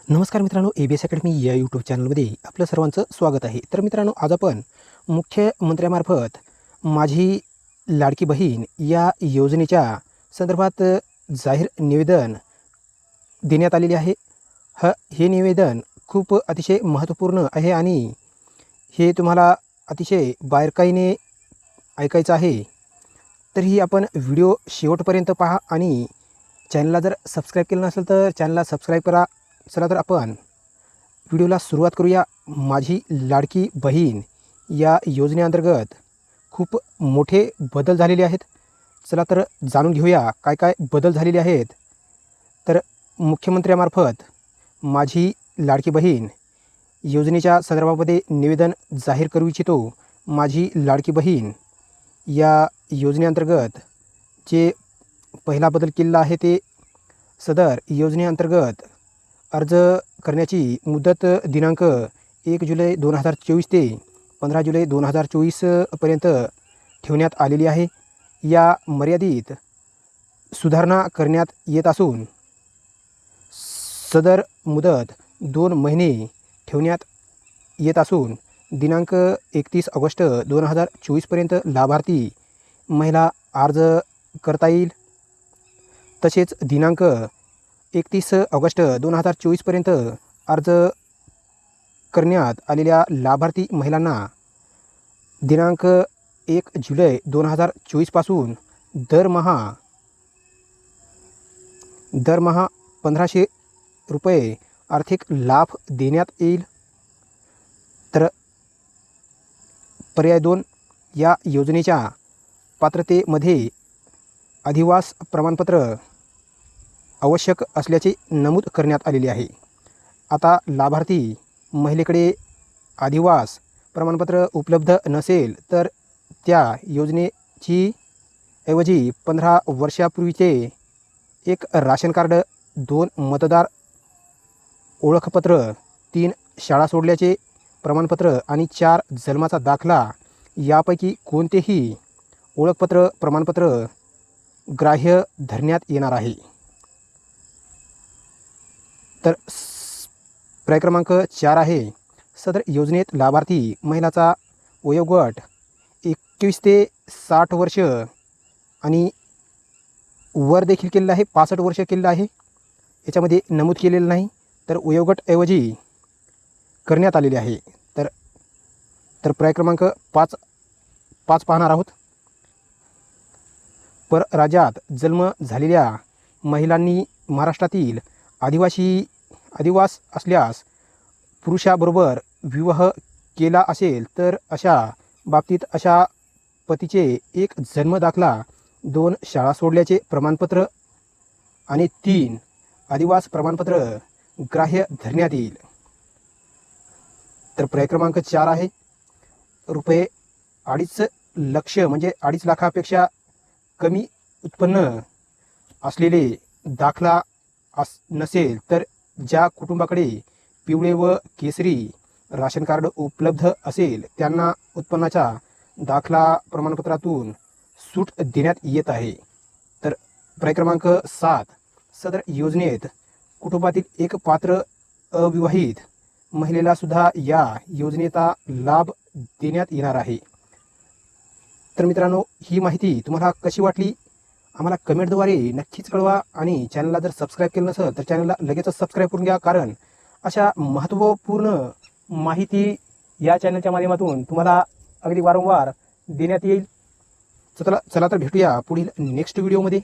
नमस्कार मित्रांनो, ABS academy या यूट्यूब चॅनलमध्ये आपलं सर्वांचं स्वागत आहे. तर मित्रांनो, आज आपण मुख्यमंत्र्यामार्फत माझी लाडकी बहीण या योजनेच्या संदर्भात जाहीर निवेदन देण्यात आलेले आहे. हे निवेदन खूप अतिशय महत्त्वपूर्ण आहे आणि हे तुम्हाला अतिशय बारकाईने ऐकायचं आहे. तरीही आपण व्हिडिओ शेवटपर्यंत पहा आणि चॅनलला जर सबस्क्राईब केलं नसेल तर चॅनलला सबस्क्राईब करा. चला तर आपण व्हिडिओला सुरुवात करूया. माझी लाडकी बहीण या योजनेअंतर्गत खूप मोठे बदल झालेले आहेत. चला तर जाणून घेऊया काय काय बदल झालेले आहेत. तर मुख्यमंत्र्यामार्फत माझी लाडकी बहीण योजनेच्या संदर्भामध्ये निवेदन जाहीर करू इच्छितो. माझी लाडकी बहीण या योजनेअंतर्गत जे पहिला बदल केलेला आहे ते सदर योजनेअंतर्गत अर्ज करण्याची मुदत दिनांक 1 जुलै 2024 ते 15 जुलै 2024 पर्यंत ठेवण्यात आलेली आहे. या मर्यादित सुधारणा करण्यात येत असून सदर मुदत 2 महिने ठेवण्यात येत असून दिनांक 31 ऑगस्ट 2024 पर्यंत लाभार्थी महिला अर्ज करता येईल. तसेच दिनांक 31 ऑगस्ट 2024 पर्यंत अर्ज करण्यात आलेल्या लाभार्थी महिलांना दिनांक 1 जुलै 2024 पासून दरमहा 1500 रुपये आर्थिक लाभ देण्यात येईल. तर पर्याय 2, या योजनेच्या पात्रतेमध्ये अधिवास प्रमाणपत्र आवश्यक असल्याचे नमूद करण्यात आलेले आहे. आता लाभार्थी महिलेकडे अधिवास प्रमाणपत्र उपलब्ध नसेल तर त्या योजनेची ऐवजी 15 वर्षापूर्वीचे एक राशन कार्ड, 2 मतदार ओळखपत्र, 3 शाळा सोडल्याचे प्रमाणपत्र आणि 4 जन्माचा दाखला यापैकी कोणतेही ओळखपत्र प्रमाणपत्र ग्राह्य धरण्यात येणार आहे. तर पर्याय क्रमांक 4 आहे. सदर योजनेत लाभार्थी महिलाचा वयोगट 21 ते 60 वर्ष आणि वर देखील केलेलं आहे. 65 वर्ष केलेलं आहे. याच्यामध्ये नमूद केलेलं नाही, तर वयोगटऐवजी करण्यात आलेले आहे. तर पर्याय क्रमांक 5 पाहणार आहोत. परराज्यात जन्म झालेल्या महिलांनी महाराष्ट्रातील अधिवास असल्यास पुरुषाबरोबर विवाह केला असेल तर अशा बाबतीत अशा पतीचे 1 जन्म दाखला, 2 शाळा सोडल्याचे प्रमाणपत्र आणि 3 अधिवास प्रमाणपत्र ग्राह्य धरण्यात येईल. तर पर्याय क्रमांक 4 आहे. रुपये 2.5 लक्ष म्हणजे 2.5 लाखापेक्षा कमी उत्पन्न असलेले दाखला नसेल तर ज्या कुटुंबाकडे पिवळे व केसरी राशन कार्ड उपलब्ध असेल त्यांना उत्पन्नाच्या दाखला प्रमाणपत्रातून सूट देण्यात येत आहे. तर पर्याय क्रमांक 7, सदर योजनेत कुटुंबातील एक पात्र अविवाहित महिलेला सुद्धा या योजनेचा लाभ देण्यात येणार आहे. तर मित्रांनो, ही माहिती तुम्हाला कशी वाटली आम्हाला कमेंटद्वारे नक्कीच कळवा आणि चॅनलला जर सबस्क्राईब केलं नसेल तर चॅनलला लगेचच सबस्क्राईब करून घ्या, कारण अशा महत्त्वपूर्ण माहिती या चॅनलच्या माध्यमातून तुम्हाला अगदी वारंवार देण्यात येईल. चला तर भेटूया पुढील नेक्स्ट व्हिडिओमध्ये.